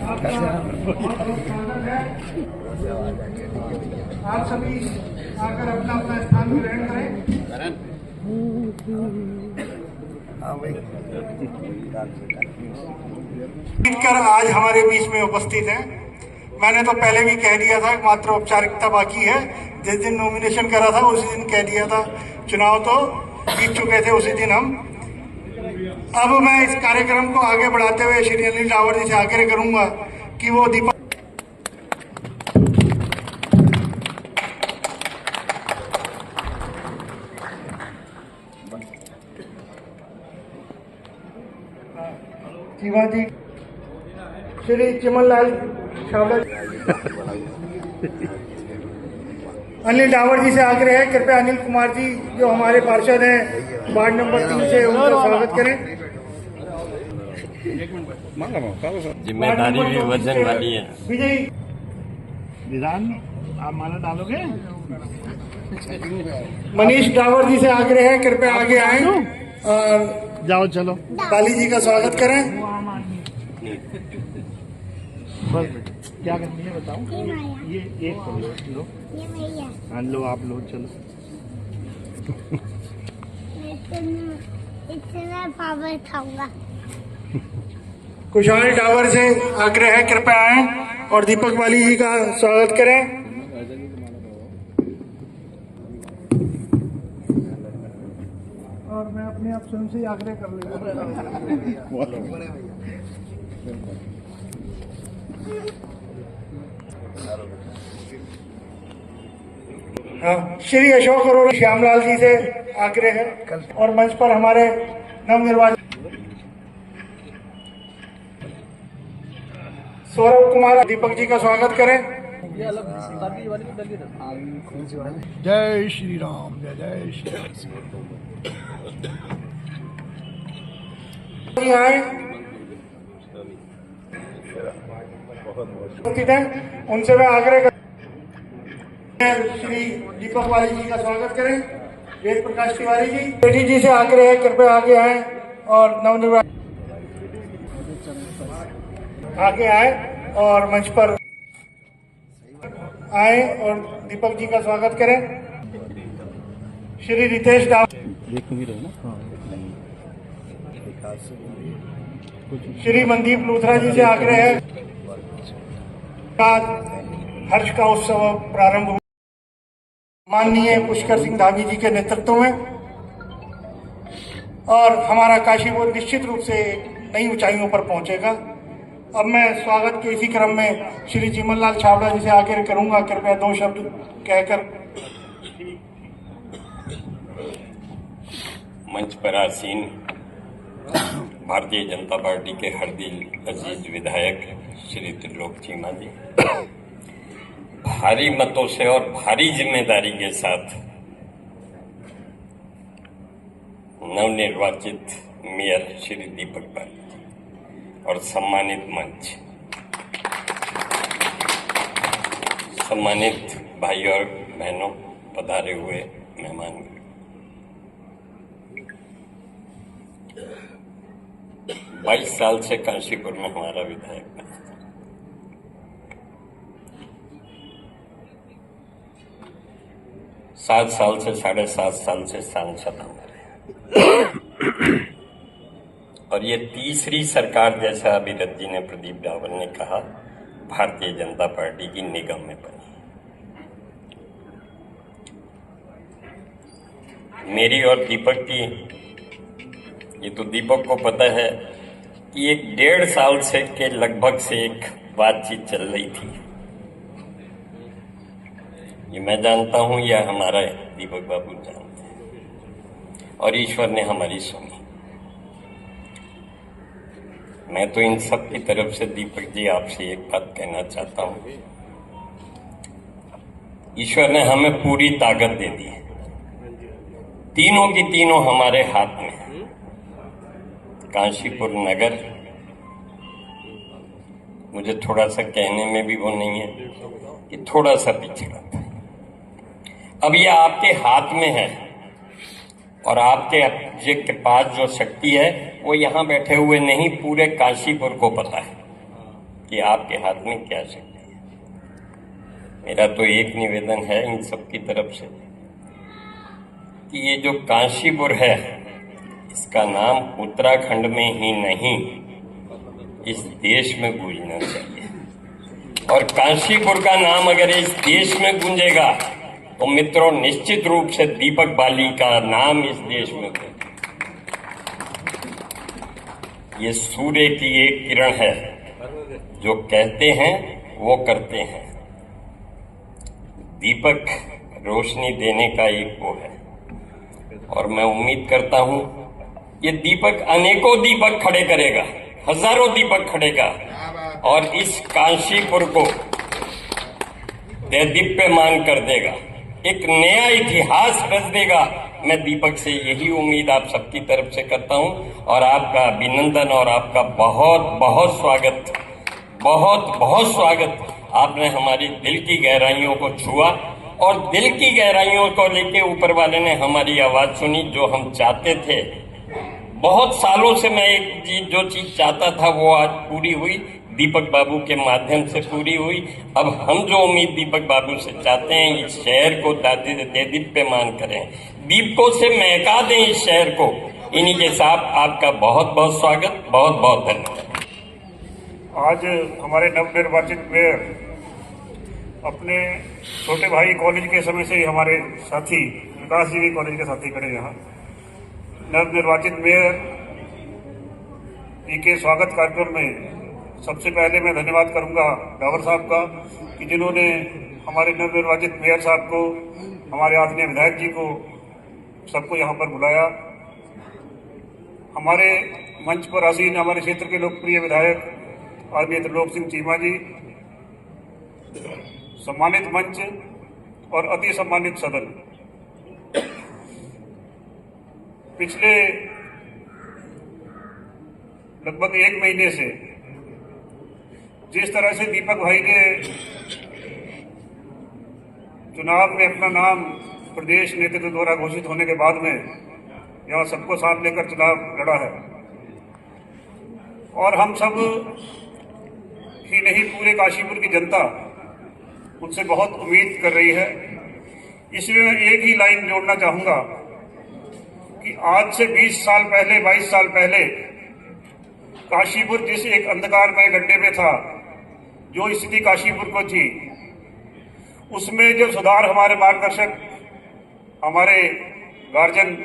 आप सभी आकर अपना अपना स्थान ग्रहण करें। आज हमारे बीच में उपस्थित हैं। मैंने तो पहले भी कह दिया था, मात्र औपचारिकता बाकी है। जिस दिन नॉमिनेशन करा था उसी दिन कह दिया था, चुनाव तो जीत चुके थे उसी दिन हम। अब मैं इस कार्यक्रम को आगे बढ़ाते हुए श्री अनिल डावर जी से आग्रह करूंगा कि वो दीपक शिवाजी श्री चिमनलाल छावड़ा अनिल डावर जी से आग्रह है, कृपया अनिल कुमार जी जो हमारे पार्षद हैं वार्ड नंबर 3 से, उनका स्वागत करें। जिम्मेदारी भी वजन वाली है। विजय विधान आप माला डालोगे। मनीष डावर जी से आग्रह है, कृपया आगे आए और जाओ चलो काली जी का स्वागत करें। बस क्या करनी है बताओ। ये एक लो, हाँ लो, आप लो चलो। इतना पावर खाऊंगा। कुशाल डावर से आग्रह है, कृपया आए और दीपक वाली जी का स्वागत करें। और मैं अपने आप स्वयं से आग्रह कर लेता। हाँ, श्री अशोक अरोड़ा श्यामलाल जी से आग्रह है और मंच पर हमारे नवनिर्वाचित सौरभ कुमार दीपक जी का स्वागत करें। जय श्री राम, जय जय श्री राम। आए उनसे मैं आग्रह कर श्री दीपक वाली जी का स्वागत करें। वेद प्रकाश तिवारी जी बेटी जी से आग्रह है, कृपया आगे आए और नवनिर्वाचित आगे आए और मंच पर आए और दीपक जी का स्वागत करें। श्री रितेश डावर, श्री मनदीप लूथरा जी से आग्रह है, हर्ष का उत्सव प्रारंभ हुआ माननीय पुष्कर सिंह धामी जी के नेतृत्व में, और हमारा काशीपुर निश्चित रूप से नई ऊंचाइयों पर पहुंचेगा। अब मैं स्वागत के इसी क्रम में श्री चिमनलाल छावड़ा जी से आग्रह करूंगा, कृपया 2 शब्द कहकर मंच पर आसीन भारतीय जनता पार्टी के हरदिल अजीज विधायक श्री त्रिलोक चीमा जी, भारी मतों से और भारी जिम्मेदारी के साथ नवनिर्वाचित मेयर श्री दीपक बाली और सम्मानित मंच, सम्मानित भाई और बहनों, पधारे हुए मेहमान, 22 साल से काशीपुर में हमारा विधायक बना, 7 साल से 7.5 साल से सांसद हमारे, और ये तीसरी सरकार, जैसा अभिरत जी ने, प्रदीप डावर ने कहा, भारतीय जनता पार्टी की निगम में बनी। मेरी और दीपक की, ये तो दीपक को पता है कि 1.5 साल से के लगभग से एक बातचीत चल रही थी। ये मैं जानता हूं, यह हमारा दीपक बाबू जानते हैं, और ईश्वर ने हमारी सुनी। मैं तो इन सब की तरफ से दीपक जी आपसे एक बात कहना चाहता हूं, ईश्वर ने हमें पूरी ताकत दे दी है, तीनों की तीनों हमारे हाथ में। काशीपुर नगर, मुझे थोड़ा सा कहने में भी वो नहीं है कि थोड़ा सा पिछड़ा था, अब ये आपके हाथ में है, और आपके पास जो शक्ति है वो यहाँ बैठे हुए नहीं, पूरे काशीपुर को पता है। कि आपके हाथ में क्या शक्ति है। मेरा तो एक निवेदन है इन सबकी तरफ से कि ये जो काशीपुर है, इसका नाम उत्तराखंड में ही नहीं, इस देश में गूंजना चाहिए। और काशीपुर का नाम अगर इस देश में गूंजेगा तो मित्रों, निश्चित रूप से दीपक बाली का नाम इस देश में गूंजेगा। ये सूर्य की एक किरण है, जो कहते हैं वो करते हैं। दीपक रोशनी देने का एक वो है, और मैं उम्मीद करता हूं ये दीपक अनेकों दीपक खड़े करेगा, हजारों दीपक खड़ेगा, और इस काशीपुर को देदीप्यमान कर देगा, एक नया इतिहास रच देगा। मैं दीपक से यही उम्मीद आप सबकी तरफ से करता हूं, और आपका अभिनंदन और आपका बहुत बहुत स्वागत, बहुत बहुत स्वागत। आपने हमारी दिल की गहराइयों को छुआ, और दिल की गहराइयों को लेके ऊपर वाले ने हमारी आवाज सुनी, जो हम चाहते थे। बहुत सालों से मैं एक चीज, जो चीज चाहता था वो आज पूरी हुई, दीपक बाबू के माध्यम से पूरी हुई। अब हम जो उम्मीद दीपक बाबू से चाहते हैं, इस शहर को देदीप्यमान करें, दीपकों से महका दें इस शहर को। इन्हीं के साथ आपका बहुत बहुत स्वागत, बहुत बहुत धन्यवाद। आज हमारे नवनिर्वाचित मेयर अपने छोटे भाई कॉलेज के समय से ही हमारे साथी, विकास जी भी कॉलेज के साथी खड़े यहाँ। नवनिर्वाचित मेयर जी के स्वागत कार्यक्रम में सबसे पहले मैं धन्यवाद करूंगा डावर साहब का, कि जिन्होंने हमारे नवनिर्वाचित मेयर साहब को, हमारे आदरणीय विधायक जी को, सबको यहाँ पर बुलाया। हमारे मंच पर आसीन हमारे क्षेत्र के लोकप्रिय विधायक आदरणीय त्रिलोक सिंह चीमा जी, सम्मानित मंच और अति सम्मानित सदन। पिछले लगभग 1 महीने से जिस तरह से दीपक भाई ने चुनाव में अपना नाम प्रदेश नेतृत्व द्वारा घोषित होने के बाद में यहाँ सबको साथ लेकर चुनाव लड़ा है, और हम सब ही नहीं, पूरे काशीपुर की जनता उनसे बहुत उम्मीद कर रही है। इसमें मैं एक ही लाइन जोड़ना चाहूंगा कि आज से 20 साल पहले, 22 साल पहले काशीपुर जिस एक अंधकारमय गड्ढे में था, जो स्थिति काशीपुर को थी, उसमें जो सुधार हमारे मार्गदर्शक, हमारे गार्जियन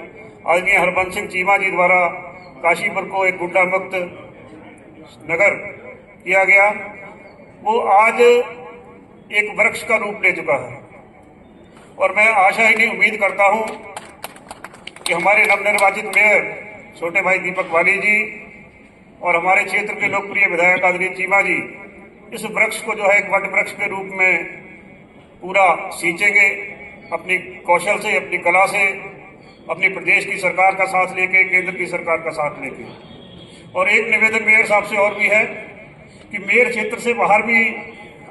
आदरणीय हरबंस सिंह चीमा जी द्वारा काशीपुर को एक गुंडा मुक्त नगर किया गया, वो आज एक वृक्ष का रूप ले चुका है। और मैं आशा ही नहीं, उम्मीद करता हूं कि हमारे नवनिर्वाचित मेयर छोटे भाई दीपक बाली जी और हमारे क्षेत्र के लोकप्रिय विधायक आदरणीय चीमा जी इस वृक्ष को जो है एक वट वृक्ष के रूप में पूरा सींचेंगे, अपनी कौशल से, अपनी कला से, अपनी प्रदेश की सरकार का साथ लेके, केंद्र की सरकार का साथ लेके। और एक निवेदन मेयर साहब से और भी है कि मेयर क्षेत्र से बाहर भी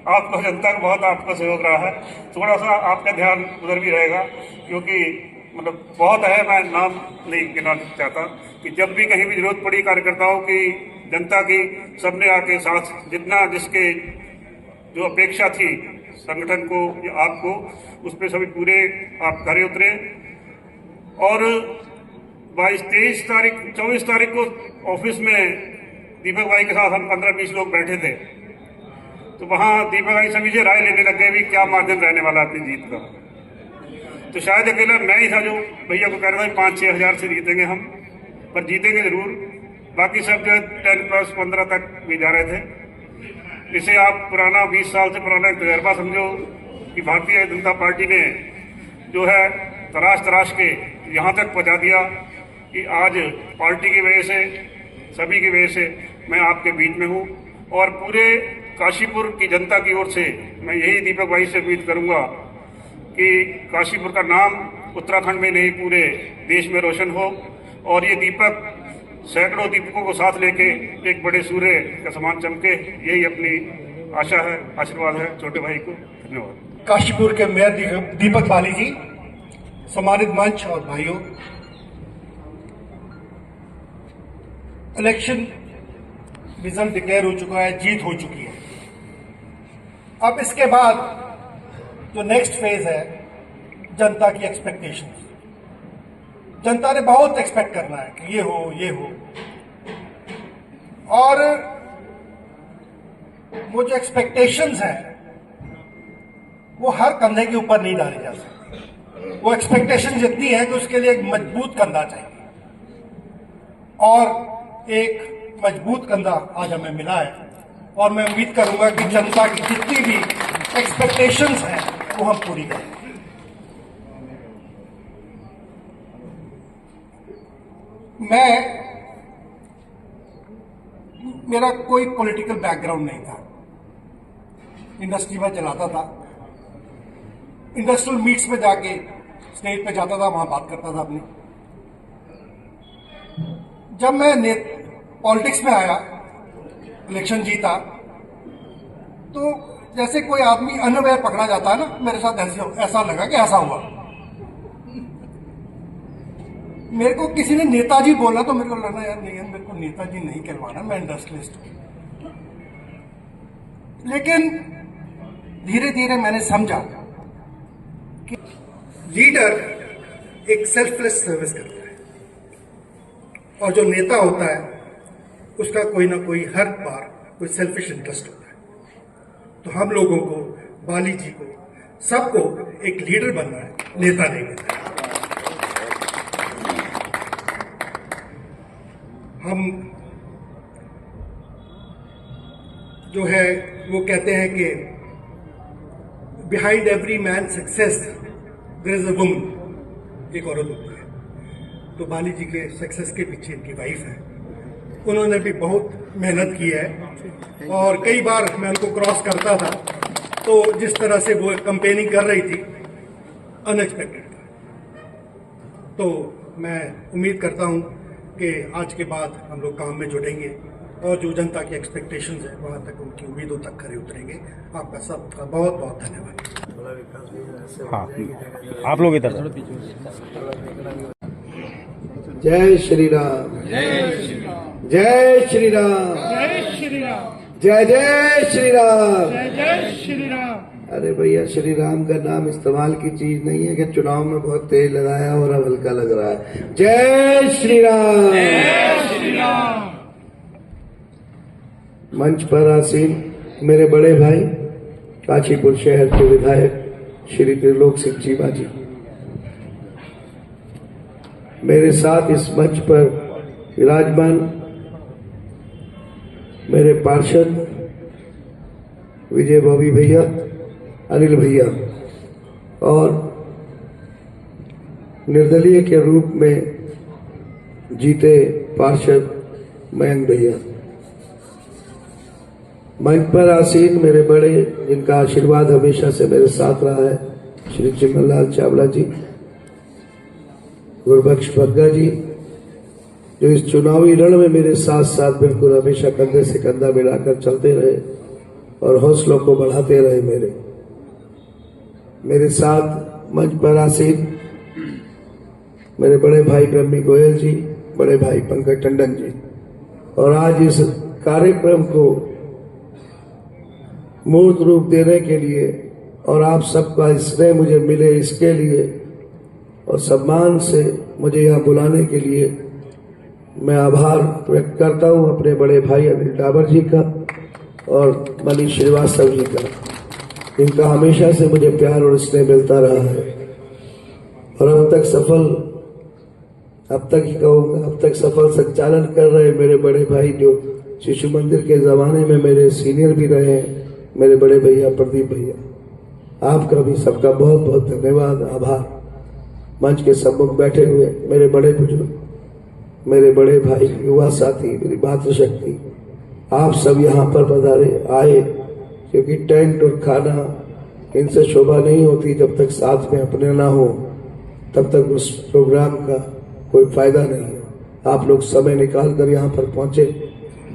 आपको, जनता का बहुत आपका सहयोग रहा है, थोड़ा सा आपका ध्यान उधर भी रहेगा, क्योंकि मतलब बहुत है, मैं नाम नहीं गिना चाहता, कि जब भी कहीं भी जरूरत पड़ी कार्यकर्ताओं की, जनता की, सबने आके साथ, जितना जिसके जो अपेक्षा थी संगठन को या आपको, उस पर सभी पूरे आप खरे उतरे। और 23 तारीख 24 तारीख को ऑफिस में दीपक भाई के साथ हम 15-20 लोग बैठे थे, तो वहां दीपक भाई सभी से राय लेने लग गए भी क्या मार्जिन रहने वाला अपनी जीत का। तो शायद अकेला मैं ही था जो भैया को कह रहा था 5-6 हजार से जीतेंगे हम, पर जीतेंगे जरूर। बाकी सब जो 10+15 तक भी जा रहे थे। इसे आप पुराना 20 साल से पुराना तजर्बा समझो कि भारतीय जनता पार्टी ने जो है तराश के यहाँ तक पहुँचा दिया कि आज पार्टी की वजह से, सभी की वजह से मैं आपके बीच में हूँ। और पूरे काशीपुर की जनता की ओर से मैं यही दीपक भाई से उम्मीद करूंगा कि काशीपुर का नाम उत्तराखंड में नहीं पूरे देश में रोशन हो, और ये दीपक सैकड़ों दीपकों को साथ लेके एक बड़े सूर्य का समान चमके, यही अपनी आशा है, आशीर्वाद है छोटे भाई को। धन्यवाद। काशीपुर के मेयर दीपक बाली जी, सम्मानित मंच और भाइयों, इलेक्शन रिजल्ट डिक्लेयर हो चुका है, जीत हो चुकी है। अब इसके बाद जो नेक्स्ट फेज है, जनता की एक्सपेक्टेशंस। जनता ने बहुत एक्सपेक्ट करना है कि ये हो, और वो जो एक्सपेक्टेशंस हैं वो हर कंधे के ऊपर नहीं डाली जा सकती। वो एक्सपेक्टेशन इतनी है कि उसके लिए एक मजबूत कंधा चाहिए, और एक मजबूत कंधा आज हमें मिला है। और मैं उम्मीद करूंगा कि जनता की जितनी भी एक्सपेक्टेशंस हैं वो हम पूरी करेंगे। मेरा कोई पॉलिटिकल बैकग्राउंड नहीं था। इंडस्ट्री में चलाता था, इंडस्ट्रियल मीट्स में जाके स्टेज पे जाता था, वहां बात करता था अपनी। जब मैं पॉलिटिक्स में आया, इलेक्शन जीता, तो जैसे कोई आदमी अनअवेयर पकड़ा जाता है ना, मेरे साथ ऐसा लगा कि ऐसा हुआ। मेरे को किसी ने नेताजी बोला तो मेरे को लगा यार नहीं, मेरे को नेताजी नहीं कहलवाना, मैं इंडस्ट्रियलिस्ट हूं। लेकिन धीरे धीरे मैंने समझा कि लीडर एक सेल्फलेस सर्विस करता है, और जो नेता होता है उसका कोई ना कोई हर बार कोई सेल्फिश इंटरेस्ट होता है। तो हम लोगों को, बाली जी को, सबको एक लीडर बनना है, नेता नहीं बनना है। हम जो है वो कहते हैं कि behind every man success there is a woman, एक औरत होती है। तो बाली जी के सक्सेस के पीछे इनकी वाइफ है। उन्होंने भी बहुत मेहनत की है, और कई बार मैं उनको क्रॉस करता था तो जिस तरह से वो कंपेनिंग कर रही थी, अनएक्सपेक्टेड था। तो मैं उम्मीद करता हूं कि आज के बाद हम लोग काम में जुटेंगे, और जो जनता की एक्सपेक्टेशंस है वहां तक, उनकी उम्मीदों तक खरे उतरेंगे। आपका सबका बहुत बहुत धन्यवाद। हाँ, आप लोग इधर। जय श्री राम, जय श्री राम, जय श्री राम, जय जय श्री राम, जय श्री राम। अरे भैया, श्री राम का नाम इस्तेमाल की चीज नहीं है कि चुनाव में बहुत तेज लगाया और अब हल्का लग रहा है। जय श्री राम, जय श्री राम। मंच पर आसीन मेरे बड़े भाई, काशीपुर शहर के विधायक श्री त्रिलोक सिंह चीमा जी, मेरे साथ इस मंच पर विराजमान मेरे पार्षद विजय बॉबी भैया, अनिल भैया, और निर्दलीय के रूप में जीते पार्षद मयंक भैया, मंच पर आसीन मेरे बड़े, जिनका आशीर्वाद हमेशा से मेरे साथ रहा है, श्री चिमनलाल चावला जी, गुरबख्श बग्गा जी, जो इस चुनावी रण में मेरे साथ साथ बिल्कुल हमेशा कंधे से कंधा मिलाकर चलते रहे और हौसलों को बढ़ाते रहे। मेरे साथ मंच पर आसीन मेरे बड़े भाई ब्रह्मी गोयल जी, बड़े भाई पंकज टंडन जी, और आज इस कार्यक्रम को मूर्त रूप देने के लिए और आप सबका स्नेह मुझे मिले इसके लिए और सम्मान से मुझे यहाँ बुलाने के लिए मैं आभार व्यक्त करता हूँ अपने बड़े भाई अनिल डाबर जी का और मनीष श्रीवास्तव जी का, इनका हमेशा से मुझे प्यार और स्नेह मिलता रहा है। और अब तक ही कहूँगा, अब तक सफल संचालन कर रहे मेरे बड़े भाई, जो शिशु मंदिर के जमाने में मेरे सीनियर भी रहे हैं, मेरे बड़े भैया प्रदीप भैया, आपका भी सबका बहुत बहुत धन्यवाद, आभार। मंच के सम्मुख बैठे हुए मेरे बड़े बुजुर्ग, मेरे बड़े भाई, युवा साथी, मेरी मातृशक्ति, आप सब यहाँ पर पधारे आए, क्योंकि टेंट और खाना इनसे शोभा नहीं होती जब तक साथ में अपने ना हो, तब तक उस प्रोग्राम का कोई फायदा नहीं है। आप लोग समय निकाल कर यहाँ पर पहुंचे,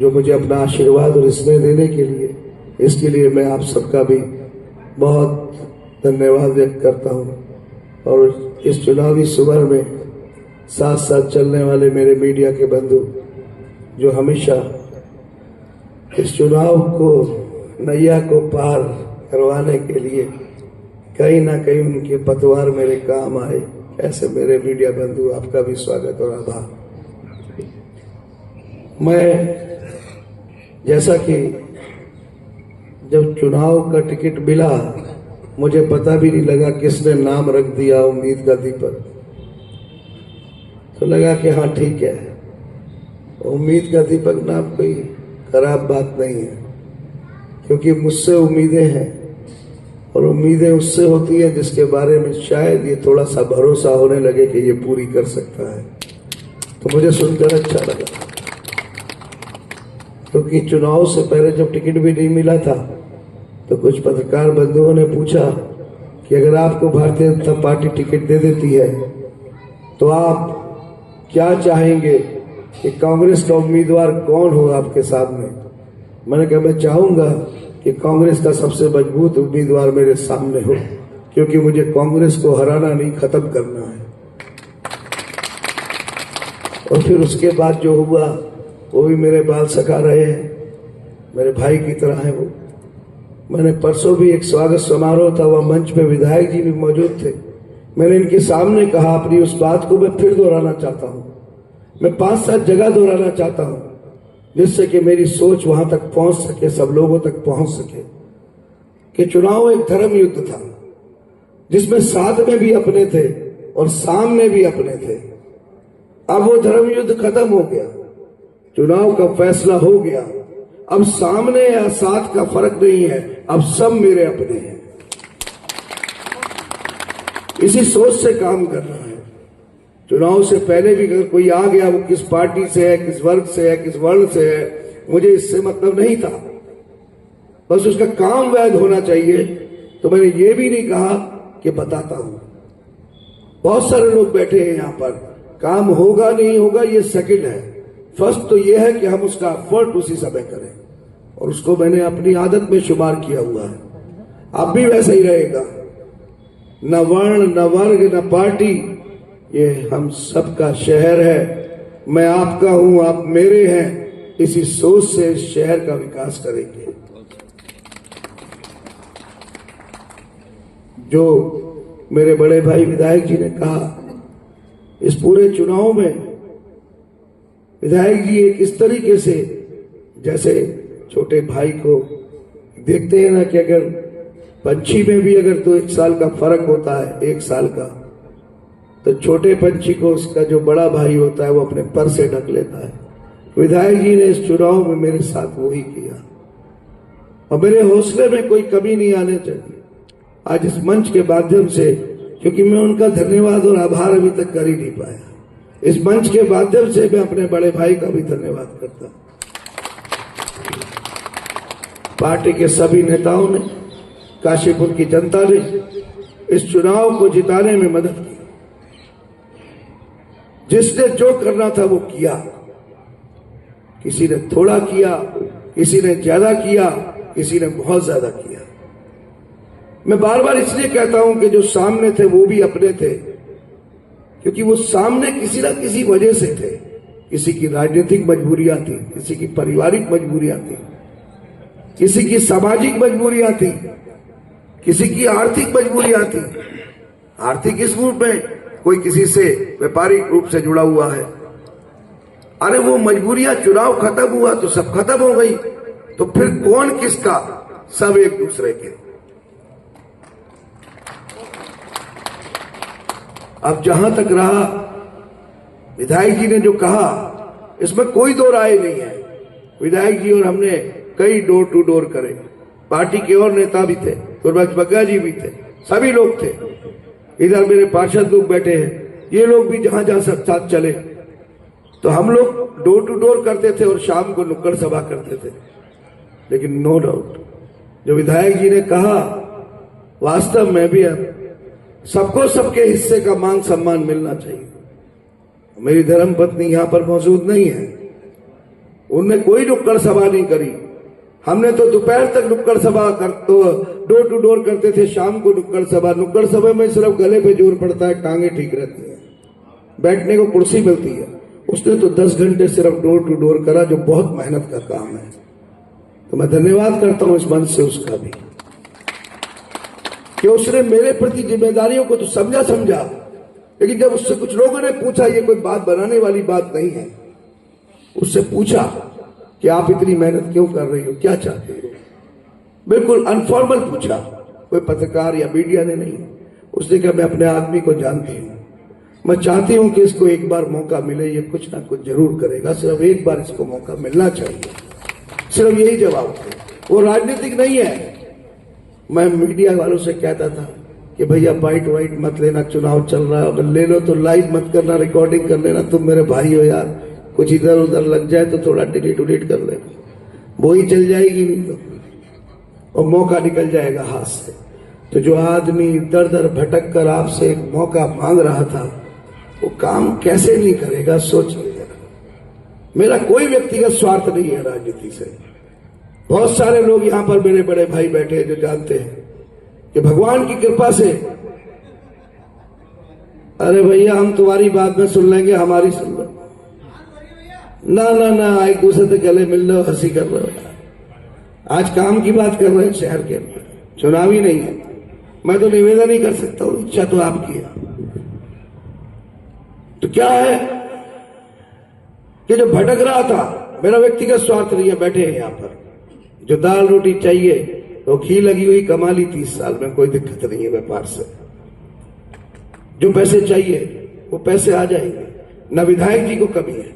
जो मुझे अपना आशीर्वाद और स्नेह देने के लिए, इसके लिए मैं आप सबका भी बहुत धन्यवाद व्यक्त करता हूँ। और इस चुनावी सुवर में साथ साथ चलने वाले मेरे मीडिया के बंधु, जो हमेशा इस चुनाव को नैया को पार करवाने के लिए कहीं ना कहीं उनके पतवार मेरे काम आए। ऐसे मेरे मीडिया बंधु, आपका भी स्वागत और आभार। मैं जैसा कि जब चुनाव का टिकट मिला, मुझे पता भी नहीं लगा किसने नाम रख दिया उम्मीद का दीपक। तो लगा कि हाँ ठीक है, उम्मीद का दीपक नाम कोई खराब बात नहीं है, क्योंकि मुझसे उम्मीदें हैं और उम्मीदें उससे होती हैं जिसके बारे में शायद ये थोड़ा सा भरोसा होने लगे कि ये पूरी कर सकता है। तो मुझे सुनकर अच्छा लगा, क्योंकि चुनाव से पहले जब टिकट भी नहीं मिला था तो कुछ पत्रकार बंधुओं ने पूछा कि अगर आपको भारतीय जनता पार्टी टिकट दे देती है तो आप क्या चाहेंगे कि कांग्रेस का उम्मीदवार कौन हो आपके सामने। मैंने कहा मैं चाहूंगा कि कांग्रेस का सबसे मजबूत उम्मीदवार मेरे सामने हो, क्योंकि मुझे कांग्रेस को हराना नहीं, खत्म करना है। और फिर उसके बाद जो हुआ वो भी मेरे बाल सखा रहे हैं, मेरे भाई की तरह है वो। मैंने परसों भी एक स्वागत समारोह था, वह मंच पे विधायक जी भी मौजूद थे। मैंने इनके सामने कहा, अपनी उस बात को मैं फिर दोहराना चाहता हूं, मैं 5-7 जगह दोहराना चाहता हूं, जिससे कि मेरी सोच वहां तक पहुंच सके, सब लोगों तक पहुंच सके, कि चुनाव एक धर्म युद्ध था जिसमें साथ में भी अपने थे और सामने भी अपने थे। अब वो धर्म युद्ध खत्म हो गया, चुनाव का फैसला हो गया। अब सामने या साथ का फर्क नहीं है, अब सब मेरे अपने हैं। इसी सोच से काम करना है। चुनाव से पहले भी अगर कोई आ गया, वो किस पार्टी से है, किस वर्ग से है, किस वर्ण से है, मुझे इससे मतलब नहीं था, बस उसका काम वैध होना चाहिए। तो मैंने ये भी नहीं कहा कि बताता हूं। बहुत सारे लोग बैठे हैं यहां पर, काम होगा नहीं होगा ये सेकंड है, फर्स्ट तो ये है कि हम उसका एफर्ट उसी समय करें, और उसको मैंने अपनी आदत में शुमार किया हुआ है। अब भी वैसा ही रहेगा, न वर्ण, न वर्ग, न पार्टी, ये हम सबका शहर है। मैं आपका हूं, आप मेरे हैं। इसी सोच से इस शहर का विकास करेंगे। जो मेरे बड़े भाई विधायक जी ने कहा, इस पूरे चुनाव में विधायक जी एक इस तरीके से, जैसे छोटे भाई को देखते हैं ना कि अगर पंछी में भी अगर तो 1 साल का फर्क होता है, 1 साल का, तो छोटे पंछी को उसका जो बड़ा भाई होता है वो अपने पर से ढक लेता है। विधायक जी ने इस चुनाव में मेरे साथ वही किया, और मेरे हौसले में कोई कमी नहीं आने चाहिए। आज इस मंच के माध्यम से, क्योंकि मैं उनका धन्यवाद और आभार अभी तक कर ही नहीं पाया, इस मंच के माध्यम से मैं अपने बड़े भाई का भी धन्यवाद करता हूं। पार्टी के सभी नेताओं ने, काशीपुर की जनता ने इस चुनाव को जिताने में मदद की। जिसने जो करना था वो किया, किसी ने थोड़ा किया, किसी ने ज्यादा किया, किसी ने बहुत ज्यादा किया। मैं बार बार इसलिए कहता हूं कि जो सामने थे वो भी अपने थे, क्योंकि वो सामने किसी ना किसी वजह से थे। किसी की राजनीतिक मजबूरियां थी, किसी की पारिवारिक मजबूरियां थी, किसी की सामाजिक मजबूरियां थी, किसी की आर्थिक मजबूरियां थी। आर्थिक इस रूप में, कोई किसी से व्यापारिक रूप से जुड़ा हुआ है। अरे वो मजबूरियां, चुनाव खत्म हुआ तो सब खत्म हो गई, तो फिर कौन किसका, सब एक दूसरे के। अब जहां तक रहा, विधायक जी ने जो कहा, इसमें कोई दो राय नहीं है। विधायक जी और हमने कई डोर टू डोर करे, पार्टी के और नेता भी थे, गुरबख्श बग्गा जी भी थे, सभी लोग थे। इधर मेरे पार्षद लोग बैठे हैं, ये लोग भी जहां जहां साथ चले, तो हम लोग डोर टू डोर करते थे और शाम को नुक्कड़ सभा करते थे। लेकिन नो डाउट जो विधायक जी ने कहा, वास्तव में भी अब सबको सबके हिस्से का मान सम्मान मिलना चाहिए। मेरी धर्मपत्नी यहां पर मौजूद नहीं है, उनने कोई नुक्कड़ सभा नहीं करी। हमने तो दोपहर तक नुक्कड़ सभा तो डोर टू डोर करते थे, शाम को नुक्कड़ सभा। नुक्कड़ सभा में सिर्फ गले पे जोर पड़ता है, टांगे ठीक रहती है, बैठने को कुर्सी मिलती है। उसने तो 10 घंटे सिर्फ डोर टू डोर करा, जो बहुत मेहनत का काम है। तो मैं धन्यवाद करता हूं इस मंच से उसका भी, कि उसने मेरे प्रति जिम्मेदारियों को तो समझा, लेकिन जब उससे कुछ लोगों ने पूछा, ये कोई बात बनाने वाली बात नहीं है, उससे पूछा कि आप इतनी मेहनत क्यों कर रही हो, क्या चाहते हो, बिल्कुल अनफॉर्मल पूछा, कोई पत्रकार या मीडिया ने नहीं। उसने कहा मैं अपने आदमी को जानती हूं, मैं चाहती हूं कि इसको एक बार मौका मिले, ये कुछ ना कुछ जरूर करेगा, सिर्फ एक बार इसको मौका मिलना चाहिए। सिर्फ यही जवाब थे, वो राजनीतिक नहीं है। मैं मीडिया वालों से कहता था कि भैया बाइट वाइट मत लेना, चुनाव चल रहा है, अगर ले लो तो लाइव मत करना, रिकॉर्डिंग कर लेना, तुम मेरे भाई हो यार, कुछ इधर उधर लग जाए तो थोड़ा डिलीट उलीट कर लेना, वो ही चल जाएगी नहीं तो, और मौका निकल जाएगा हाथ से। तो जो आदमी दर दर भटक कर आपसे एक मौका मांग रहा था, वो काम कैसे नहीं करेगा, सोचिए। मेरा कोई व्यक्तिगत स्वार्थ नहीं है राजनीति से। बहुत सारे लोग यहां पर मेरे बड़े भाई बैठे हैं जो जानते हैं कि भगवान की कृपा से, अरे भैया हम तुम्हारी बात में सुन लेंगे, हमारी सुन लो ना ना ना, एक दूसरे से गले मिल लो, हंसी कर लो। आज काम की बात कर रहे हैं शहर के अंदर, चुनावी नहीं है। मैं तो निवेदन ही कर सकता हूं, इच्छा तो आपकी है। तो क्या है कि जो भटक रहा था, मेरा व्यक्तिगत स्वार्थ नहीं है, बैठे हैं यहां पर, जो दाल रोटी चाहिए तो घी लगी हुई कमा ली 30 साल में, कोई दिक्कत नहीं है व्यापार से। जो पैसे चाहिए वो पैसे आ जाएंगे, न विधायक जी को कमी है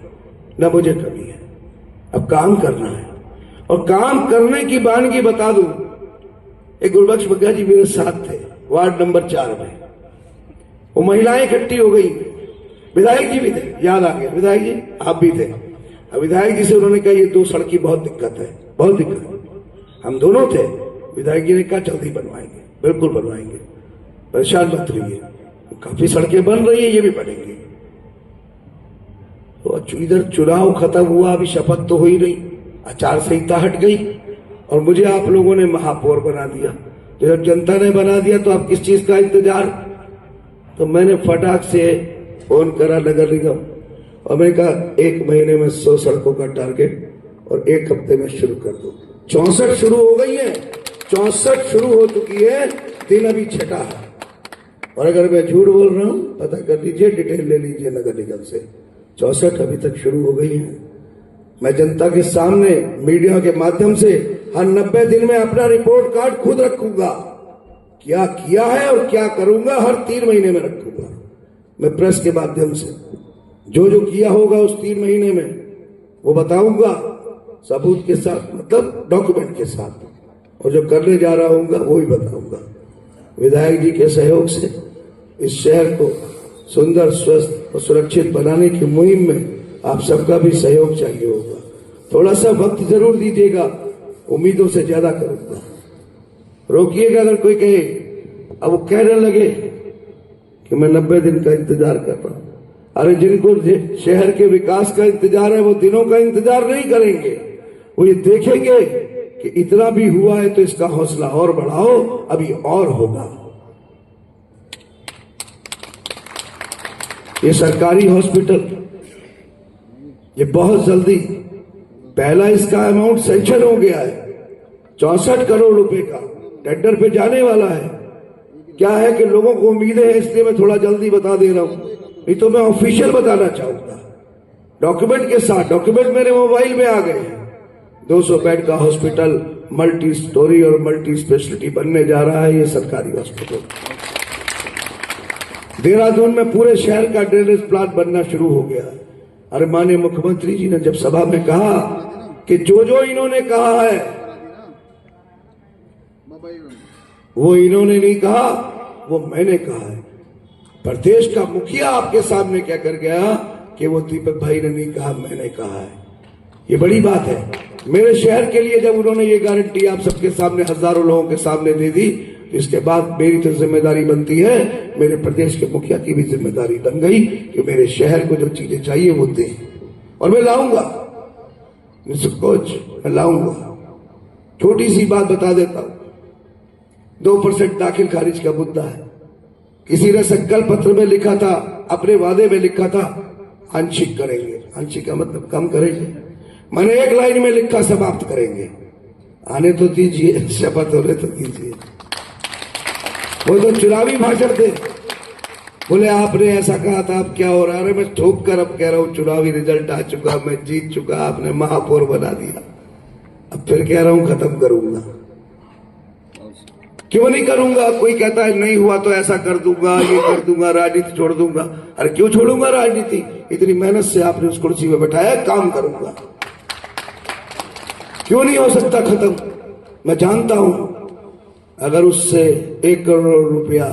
न मुझे कमी है। अब काम करना है, और काम करने की वानगी बता दूं, एक गुरबख्श बग्गा जी मेरे साथ थे वार्ड नंबर 4 में, वो महिलाएं इकट्ठी हो गई, विधायक जी भी थे, याद आ गया, विधायक जी आप भी थे। अब विधायक जी से उन्होंने कहा ये 2 सड़क की बहुत दिक्कत है, बहुत दिक्कत है। हम दोनों थे, विधायक जी ने कहा जल्दी बनवाएंगे, बिल्कुल बनवाएंगे, परेशान मत रहिए, काफी सड़कें बन रही है, ये भी बनेंगी। तो इधर चुनाव खत्म हुआ, अभी शपथ तो हुई नहीं, आचार संहिता हट गई, और मुझे आप लोगों ने महापौर बना दिया। तो जब जनता ने बना दिया तो आप किस चीज का इंतजार? तो मैंने फटाक से फोन करा नगर निगम, और मैंने कहा 1 महीने में 100 सड़कों का टारगेट और 1 हफ्ते में शुरू कर दो। 64 शुरू हो गई है, 64 शुरू हो चुकी है, 3 अभी छठा है। और अगर मैं झूठ बोल रहा हूं, पता कर लीजिए, डिटेल ले लीजिए नगर निगम से, 64 अभी तक शुरू हो गई है। मैं जनता के सामने मीडिया के माध्यम से हर 90 दिन में अपना रिपोर्ट कार्ड खुद रखूंगा, क्या किया है और क्या करूंगा हर 3 महीने में रखूंगा। मैं प्रेस के माध्यम से जो जो किया होगा उस 3 महीने में वो बताऊंगा, सबूत के साथ, मतलब डॉक्यूमेंट के साथ, और जो करने जा रहा हूंगा वो भी बताऊंगा। विधायक जी के सहयोग से इस शहर को सुंदर, स्वस्थ और सुरक्षित बनाने की मुहिम में आप सबका भी सहयोग चाहिए होगा। थोड़ा सा वक्त जरूर दीजिएगा, उम्मीदों से ज्यादा करूंगा। रोकिएगा अगर कोई कहे, अब वो कहने लगे कि मैं 90 दिन का इंतजार कर रहा हूं। अरे जिनको शहर के विकास का इंतजार है वो दिनों का इंतजार नहीं करेंगे, वो ये देखेंगे कि इतना भी हुआ है तो इसका हौसला और बढ़ाओ, अभी और होगा। ये सरकारी हॉस्पिटल, ये बहुत जल्दी, पहला इसका अमाउंट सैंक्शन हो गया है, 64 करोड़ रुपए का टेंडर पे जाने वाला है। क्या है कि लोगों को उम्मीदें हैं, इसलिए मैं थोड़ा जल्दी बता दे रहा हूं, नहीं तो मैं ऑफिशियल बताना चाहूंगा डॉक्यूमेंट के साथ। डॉक्यूमेंट मेरे मोबाइल में आ गए हैं। 200 बेड का हॉस्पिटल, मल्टी स्टोरी और मल्टी स्पेशलिटी बनने जा रहा है ये सरकारी हॉस्पिटल। देहरादून में पूरे शहर का ड्रेनेज प्लांट बनना शुरू हो गया। अरे माननीय मुख्यमंत्री जी ने जब सभा में कहा कि जो जो इन्होंने कहा है वो इन्होंने नहीं कहा, वो मैंने कहा है। प्रदेश का मुखिया आपके सामने क्या कर गया कि वो दीपक भाई ने नहीं कहा, मैंने कहा है। ये बड़ी बात है मेरे शहर के लिए। जब उन्होंने ये गारंटी आप सबके सामने, हजारों लोगों के सामने दे दी, तो इसके बाद मेरी तो जिम्मेदारी बनती है, मेरे प्रदेश के मुखिया की भी जिम्मेदारी बन गई कि मेरे शहर को जो चीजें चाहिए वो दे, और मैं लाऊंगा, निसंकोच मैं लाऊंगा। छोटी सी बात बता देता हूं, 2% दाखिल खारिज का मुद्दा है। किसी ने संकल्प पत्र में लिखा था, अपने वादे में लिखा था आंशिक करेंगे, आंशिक का मतलब कम करेंगे। मैंने एक लाइन में लिखा समाप्त करेंगे। आने तो दीजिए, शपथ होने तो दीजिए। वो तो चुनावी भाषण थे, बोले आपने ऐसा कहा था, अब क्या हो रहा है? अरे मैं ठोक कर अब कह रहा हूं चुनावी रिजल्ट आ चुका, मैं जीत चुका, आपने महापौर बना दिया, अब फिर कह रहा हूं खत्म करूंगा। क्यों नहीं करूंगा? कोई कहता है नहीं हुआ तो ऐसा कर दूंगा, ये कर दूंगा, राजनीति छोड़ दूंगा। अरे क्यों छोड़ूंगा राजनीति? इतनी मेहनत से आपने उस कुर्सी में बैठाया, काम करूंगा। क्यों नहीं हो सकता खत्म? मैं जानता हूं अगर उससे 1 करोड़ रुपया,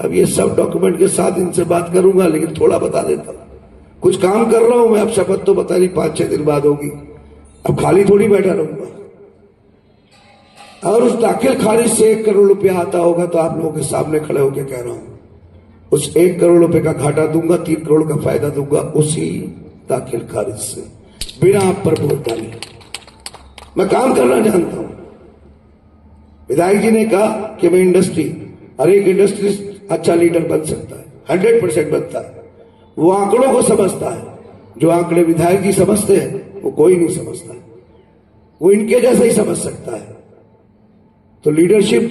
अब ये सब डॉक्यूमेंट के साथ इनसे बात करूंगा, लेकिन थोड़ा बता देता हूं। कुछ काम कर रहा हूं मैं, अब शपथ तो पता नहीं 5-6 दिन बाद होगी, अब खाली थोड़ी बैठा रहूंगा। और उस दाखिल खारिज से 1 करोड़ रुपया आता होगा तो आप लोगों के सामने खड़े होकर कह रहा हूं, उस 1 करोड़ रुपए का घाटा दूंगा, 3 करोड़ का फायदा दूंगा उसी दाखिल खारिज से, बिना आप पर वोट डाले। मैं काम करना जानता हूं। विधायक जी ने कहा कि मैं इंडस्ट्री, हर एक इंडस्ट्री अच्छा लीडर बन सकता है, 100% बनता है। वो आंकड़ों को समझता है, जो आंकड़े विधायक जी समझते हैं वो कोई नहीं समझता है, वो इनके जैसा ही समझ सकता है। तो लीडरशिप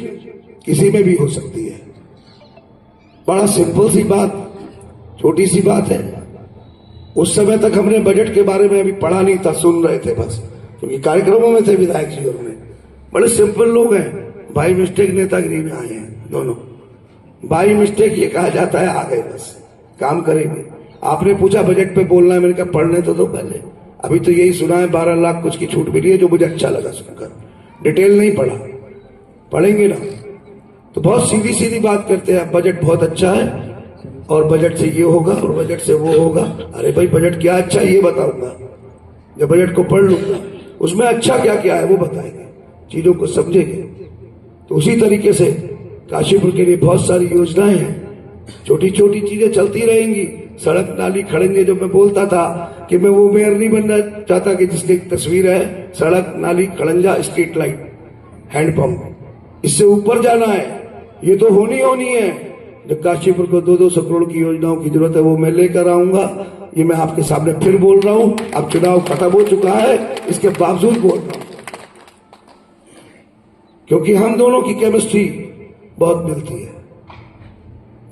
किसी में भी हो सकती है। बड़ा सिंपल सी बात, छोटी सी बात है। उस समय तक हमने बजट के बारे में अभी पढ़ा नहीं था, सुन रहे थे बस, क्योंकि कार्यक्रमों में थे विधायक जी और मैं। बड़े सिंपल लोग हैं, बाई मिस्टेक नेतागिरी में आए हैं दोनों। बाई मिस्टेक ये कहा जाता है, आ गए बस, काम करेंगे। आपने पूछा बजट पे बोलना है, मैंने कहा पढ़ने तो दो पहले। अभी तो यही सुना है 12 लाख कुछ की छूट मिली है, जो मुझे अच्छा लगा सुनकर, डिटेल नहीं पढ़ा, पढ़ेंगे ना। तो बहुत सीधी सीधी बात करते हैं, बजट बहुत अच्छा है और बजट से ये होगा और बजट से वो होगा। अरे भाई बजट क्या अच्छा है ये बताऊंगा, जब बजट को पढ़ लूंगा उसमें अच्छा क्या क्या है वो बताएंगे, चीजों को समझेंगे। तो उसी तरीके से काशीपुर के लिए बहुत सारी योजनाएं हैं, छोटी छोटी चीजें चलती रहेंगी। सड़क नाली खड़ेंगे, जो मैं बोलता था कि मैं वो मेयर नहीं बनना चाहता कि जिसकी एक तस्वीर है, सड़क नाली खड़ंजा स्ट्रीट लाइट हैंडपंप, इससे ऊपर जाना है, ये तो होनी है। जब काशीपुर को 200 करोड़ की योजनाओं की जरूरत है वो मैं लेकर आऊंगा। ये मैं आपके सामने फिर बोल रहा हूं, अब चुनाव खत्म हो चुका है, इसके बावजूद बोल रहा हूं, क्योंकि हम दोनों की केमिस्ट्री बहुत मिलती है।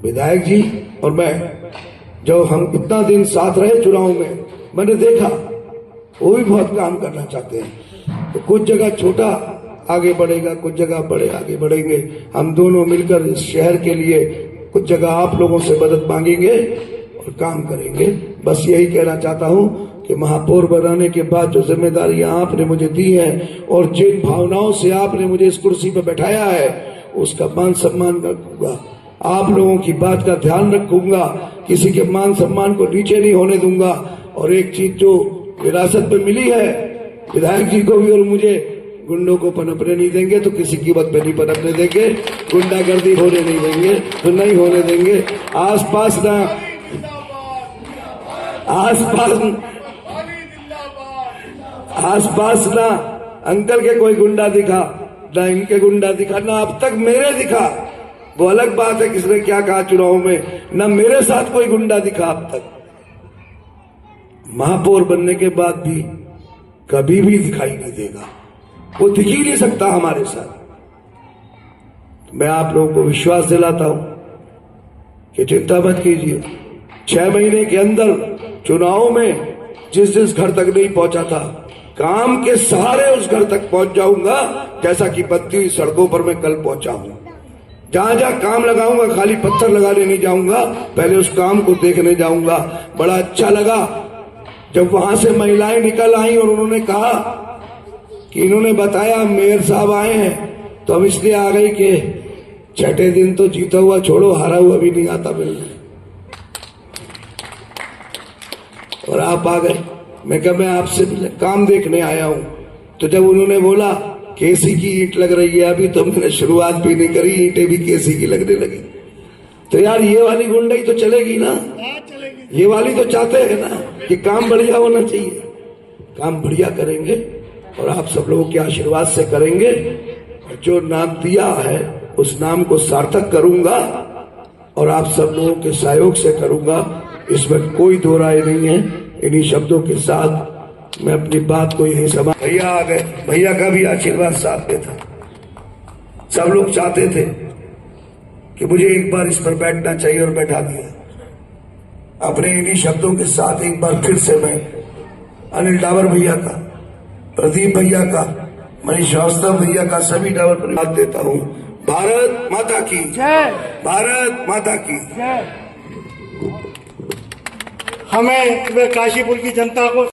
विधायक जी और मैं, जब हम इतना दिन साथ रहे चुनाव में, मैंने देखा वो भी बहुत काम करना चाहते हैं। तो कुछ जगह छोटा आगे बढ़ेगा, कुछ जगह बड़े आगे बढ़ेंगे। हम दोनों मिलकर इस शहर के लिए कुछ जगह आप लोगों से मदद मांगेंगे और काम करेंगे। बस यही कहना चाहता हूं कि महापौर बनाने के बाद जो जिम्मेदारियां आपने मुझे दी हैं और जिन भावनाओं से आपने मुझे इस कुर्सी पर बैठाया है, उसका मान सम्मान रखूंगा, आप लोगों की बात का ध्यान रखूंगा, किसी के मान सम्मान को नीचे नहीं होने दूंगा। और एक चीज जो विरासत में मिली है विधायक जी को भी और मुझे, गुंडों को पनपने नहीं देंगे तो किसी कीमत पे नहीं पनपने देंगे, गुंडागर्दी होने नहीं देंगे तो नहीं होने देंगे। आसपास ना अंकल के कोई गुंडा दिखा, ना इनके गुंडा दिखा, ना अब तक मेरे दिखा। वो अलग बात है किसने क्या कहा चुनाव में, ना मेरे साथ कोई गुंडा दिखा अब तक। महापौर बनने के बाद भी कभी भी दिखाई नहीं देगा, वो दिख ही नहीं सकता हमारे साथ। मैं आप लोगों को विश्वास दिलाता हूं कि चिंता मत कीजिए, 6 महीने के अंदर चुनाव में जिस घर तक नहीं पहुंचा था, काम के सहारे उस घर तक पहुंच जाऊंगा, जैसा कि बत्ती हुई सड़कों पर मैं कल पहुंचा हूं। जहां जहां काम लगाऊंगा, खाली पत्थर लगाने नहीं जाऊंगा, पहले उस काम को देखने जाऊंगा। बड़ा अच्छा लगा जब वहां से महिलाएं निकल आई और उन्होंने कहा कि इन्होंने बताया मेयर साहब आए हैं, तो हम इसलिए आ गई कि 6ठे दिन तो जीता हुआ छोड़ो, हारा हुआ भी नहीं आता मिलने, और आप आ गए। मैं कहा मैं आपसे काम देखने आया हूं। तो जब उन्होंने बोला केसी की ईंट लग रही है, अभी तो मैंने शुरुआत भी नहीं करी, ईंटें भी केसी की लगने लगी। तो यार ये वाली गुंडाई तो चलेगी ना, ये वाली तो चाहते हैं ना कि काम बढ़िया होना चाहिए। काम बढ़िया करेंगे और आप सब लोगों के आशीर्वाद से करेंगे, और जो नाम दिया है उस नाम को सार्थक करूंगा और आप सब लोगों के सहयोग से करूंगा, इसमें कोई दो राय नहीं है। इन्हीं शब्दों के साथ मैं अपनी बात को यही समा भैया आ गए, भैया का भी आशीर्वाद साथ में था। सब लोग चाहते थे कि मुझे एक बार इस पर बैठना चाहिए और बैठा दिया। अपने इन्हीं शब्दों के साथ एक बार फिर से मैं अनिल डावर भैया का, प्रदीप भैया का, मनीष श्रीवास्तव भैया का, सभी डावर पर बात देता हूँ। भारत माता की जय, भारत माता की जय। हमें काशीपुर की जनता को